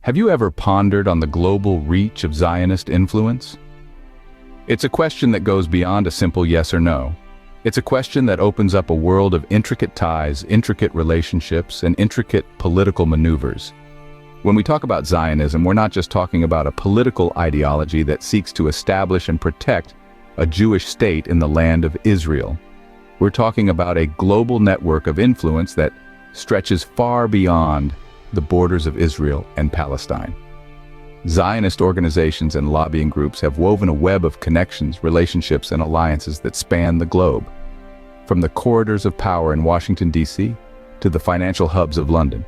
Have you ever pondered on the global reach of Zionist influence? It's a question that goes beyond a simple yes or no. It's a question that opens up a world of intricate ties, intricate relationships, and intricate political maneuvers. When we talk about Zionism, we're not just talking about a political ideology that seeks to establish and protect a Jewish state in the land of Israel. We're talking about a global network of influence that stretches far beyond the borders of Israel and Palestine. Zionist organizations and lobbying groups have woven a web of connections, relationships, and alliances that span the globe. From the corridors of power in Washington, D.C., to the financial hubs of London,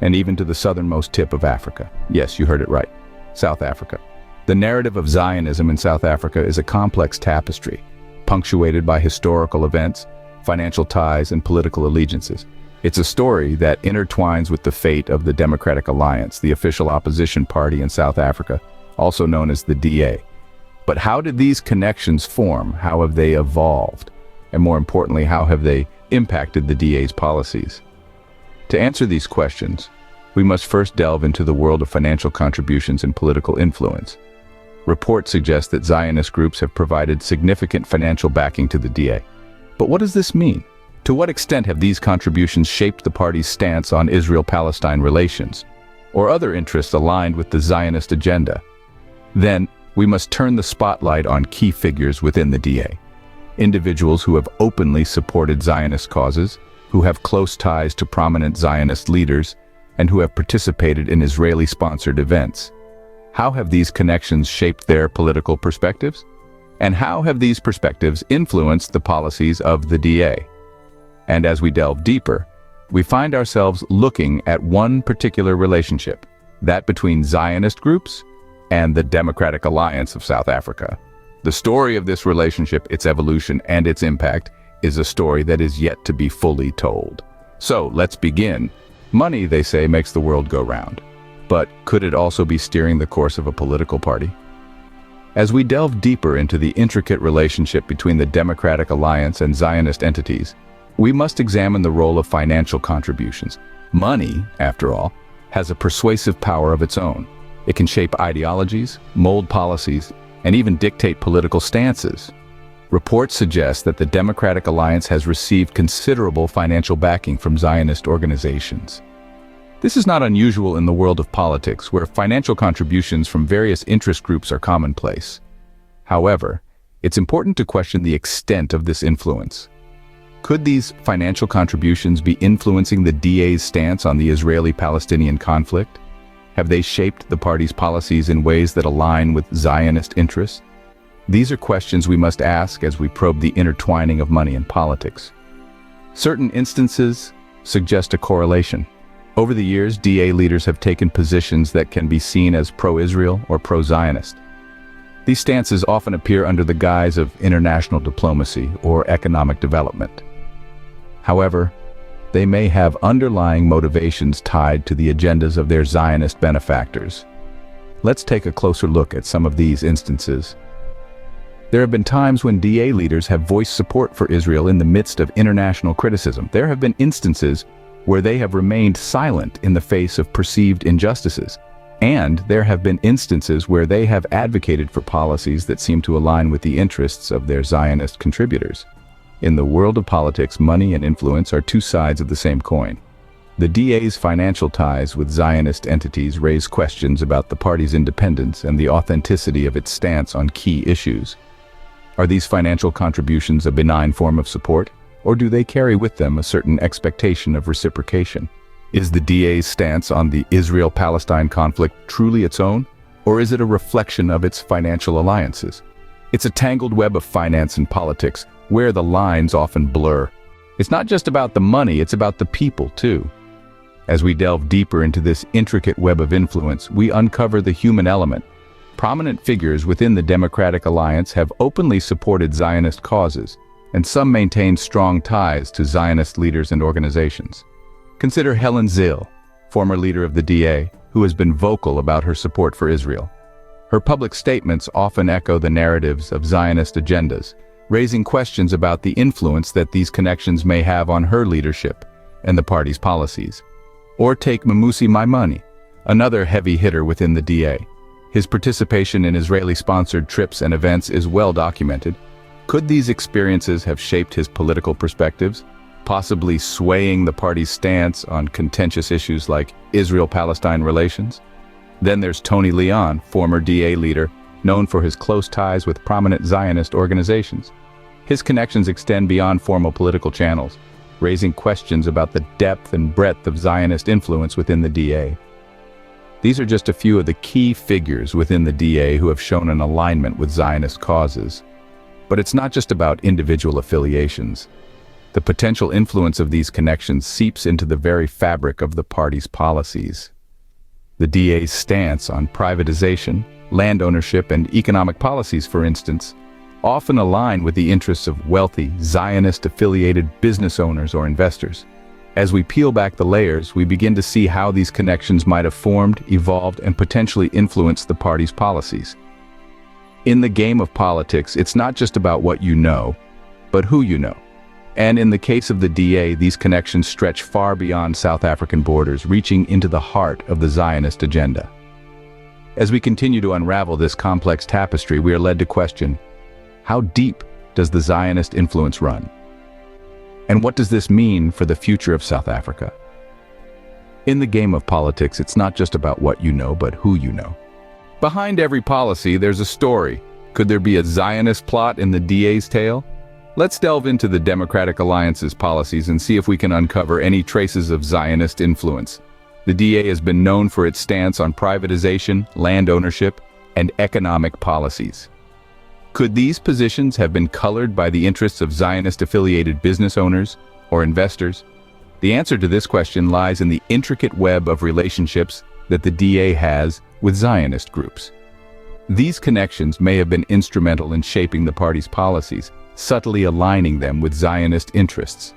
and even to the southernmost tip of Africa. Yes, you heard it right, South Africa. The narrative of Zionism in South Africa is a complex tapestry, punctuated by historical events, financial ties, and political allegiances. It's a story that intertwines with the fate of the Democratic Alliance, the official opposition party in South Africa, also known as the DA. But how did these connections form? How have they evolved? And more importantly, how have they impacted the DA's policies? To answer these questions, we must first delve into the world of financial contributions and political influence. Reports suggest that Zionist groups have provided significant financial backing to the DA. But what does this mean? To what extent have these contributions shaped the party's stance on Israel-Palestine relations, or other interests aligned with the Zionist agenda? Then, we must turn the spotlight on key figures within the DA. Individuals who have openly supported Zionist causes, who have close ties to prominent Zionist leaders, and who have participated in Israeli-sponsored events. How have these connections shaped their political perspectives? And how have these perspectives influenced the policies of the DA? And as we delve deeper, we find ourselves looking at one particular relationship, that between Zionist groups and the Democratic Alliance of South Africa. The story of this relationship, its evolution, and its impact is a story that is yet to be fully told. So, let's begin. Money, they say, makes the world go round. But could it also be steering the course of a political party? As we delve deeper into the intricate relationship between the Democratic Alliance and Zionist entities, we must examine the role of financial contributions. Money, after all, has a persuasive power of its own. It can shape ideologies, mold policies, and even dictate political stances. Reports suggest that the Democratic Alliance has received considerable financial backing from Zionist organizations. This is not unusual in the world of politics, where financial contributions from various interest groups are commonplace. However, it's important to question the extent of this influence. Could these financial contributions be influencing the DA's stance on the Israeli-Palestinian conflict? Have they shaped the party's policies in ways that align with Zionist interests? These are questions we must ask as we probe the intertwining of money and politics. Certain instances suggest a correlation. Over the years, DA leaders have taken positions that can be seen as pro-Israel or pro-Zionist. These stances often appear under the guise of international diplomacy or economic development. However, they may have underlying motivations tied to the agendas of their Zionist benefactors. Let's take a closer look at some of these instances. There have been times when DA leaders have voiced support for Israel in the midst of international criticism. There have been instances where they have remained silent in the face of perceived injustices. And there have been instances where they have advocated for policies that seem to align with the interests of their Zionist contributors. In the world of politics, money and influence are two sides of the same coin. The DA's financial ties with Zionist entities raise questions about the party's independence and the authenticity of its stance on key issues. Are these financial contributions a benign form of support, or do they carry with them a certain expectation of reciprocation? Is the DA's stance on the Israel-Palestine conflict truly its own, or is it a reflection of its financial alliances? It's a tangled web of finance and politics, where the lines often blur. It's not just about the money, it's about the people too. As we delve deeper into this intricate web of influence, we uncover the human element. Prominent figures within the Democratic Alliance have openly supported Zionist causes, and some maintain strong ties to Zionist leaders and organizations. Consider Helen Zille, former leader of the DA, who has been vocal about her support for Israel. Her public statements often echo the narratives of Zionist agendas, raising questions about the influence that these connections may have on her leadership and the party's policies. Or take Mmusi Maimane, another heavy hitter within the DA. His participation in Israeli-sponsored trips and events is well documented. Could these experiences have shaped his political perspectives, possibly swaying the party's stance on contentious issues like Israel-Palestine relations? Then there's Tony Leon, former DA leader, known for his close ties with prominent Zionist organizations. His connections extend beyond formal political channels, raising questions about the depth and breadth of Zionist influence within the DA. These are just a few of the key figures within the DA who have shown an alignment with Zionist causes. But it's not just about individual affiliations. The potential influence of these connections seeps into the very fabric of the party's policies. The DA's stance on privatization, land ownership, and economic policies, for instance, often align with the interests of wealthy, Zionist-affiliated business owners or investors. As we peel back the layers, we begin to see how these connections might have formed, evolved, and potentially influenced the party's policies. In the game of politics, it's not just about what you know, but who you know. And in the case of the DA, these connections stretch far beyond South African borders, reaching into the heart of the Zionist agenda. As we continue to unravel this complex tapestry, we are led to question, how deep does the Zionist influence run? And what does this mean for the future of South Africa? In the game of politics, it's not just about what you know, but who you know. Behind every policy, there's a story. Could there be a Zionist plot in the DA's tale? Let's delve into the Democratic Alliance's policies and see if we can uncover any traces of Zionist influence. The DA has been known for its stance on privatization, land ownership, and economic policies. Could these positions have been colored by the interests of Zionist-affiliated business owners or investors? The answer to this question lies in the intricate web of relationships that the DA has with Zionist groups. These connections may have been instrumental in shaping the party's policies, subtly aligning them with Zionist interests.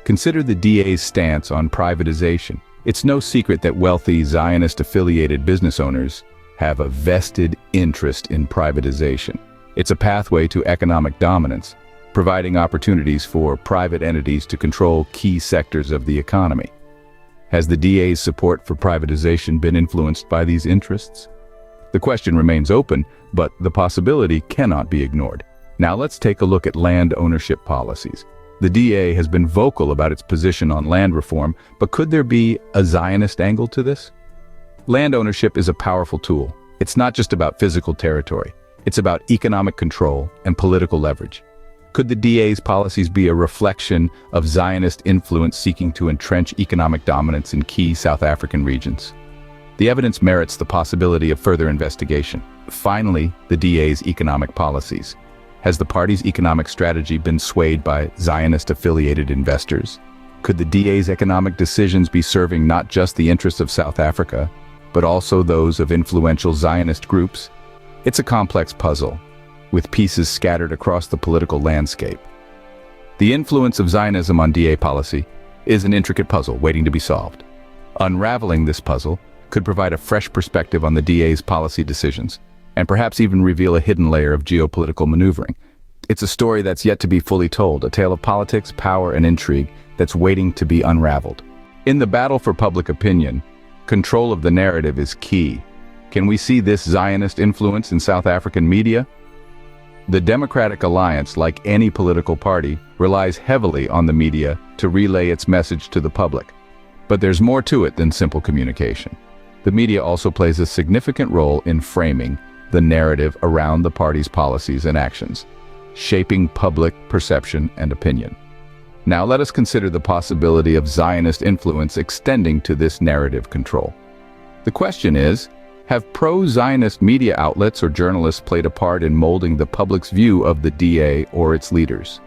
Consider the DA's stance on privatization. It's no secret that wealthy Zionist-affiliated business owners have a vested interest in privatization. It's a pathway to economic dominance, providing opportunities for private entities to control key sectors of the economy. Has the DA's support for privatization been influenced by these interests? The question remains open, but the possibility cannot be ignored. Now let's take a look at land ownership policies. The DA has been vocal about its position on land reform, but could there be a Zionist angle to this? Land ownership is a powerful tool. It's not just about physical territory. It's about economic control and political leverage. Could the DA's policies be a reflection of Zionist influence seeking to entrench economic dominance in key South African regions? The evidence merits the possibility of further investigation. Finally, the DA's economic policies. Has the party's economic strategy been swayed by Zionist-affiliated investors? Could the DA's economic decisions be serving not just the interests of South Africa, but also those of influential Zionist groups? It's a complex puzzle, with pieces scattered across the political landscape. The influence of Zionism on DA policy is an intricate puzzle waiting to be solved. Unraveling this puzzle could provide a fresh perspective on the DA's policy decisions, and perhaps even reveal a hidden layer of geopolitical maneuvering. It's a story that's yet to be fully told, a tale of politics, power, and intrigue that's waiting to be unraveled. In the battle for public opinion, control of the narrative is key. Can we see this Zionist influence in South African media? The Democratic Alliance, like any political party, relies heavily on the media to relay its message to the public. But there's more to it than simple communication. The media also plays a significant role in framing the narrative around the party's policies and actions, shaping public perception and opinion. Now let us consider the possibility of Zionist influence extending to this narrative control. The question is, have pro-Zionist media outlets or journalists played a part in molding the public's view of the DA or its leaders?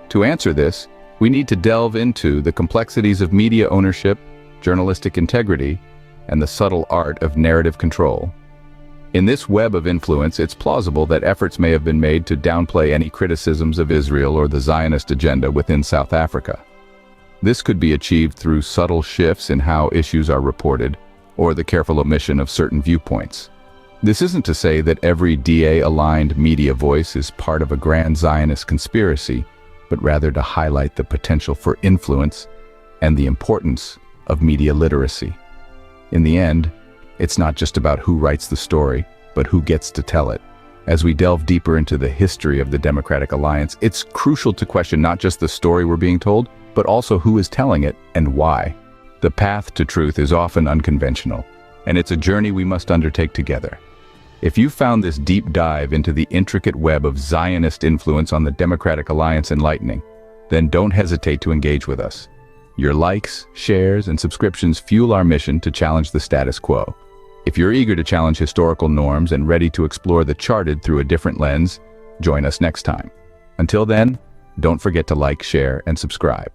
To answer this, we need to delve into the complexities of media ownership, journalistic integrity, and the subtle art of narrative control. In this web of influence, it's plausible that efforts may have been made to downplay any criticisms of Israel or the Zionist agenda within South Africa. This could be achieved through subtle shifts in how issues are reported, or the careful omission of certain viewpoints. This isn't to say that every DA-aligned media voice is part of a grand Zionist conspiracy, but rather to highlight the potential for influence and the importance of media literacy. In the end, It's not just about who writes the story, but who gets to tell it. As we delve deeper into the history of the Democratic Alliance, it's crucial to question not just the story we're being told, but also who is telling it and why. The path to truth is often unconventional, and it's a journey we must undertake together. If you found this deep dive into the intricate web of Zionist influence on the Democratic Alliance enlightening, then don't hesitate to engage with us. Your likes, shares, and subscriptions fuel our mission to challenge the status quo. If you're eager to challenge historical norms and ready to explore the charted through a different lens, join us next time. Until then, don't forget to like, share, and subscribe.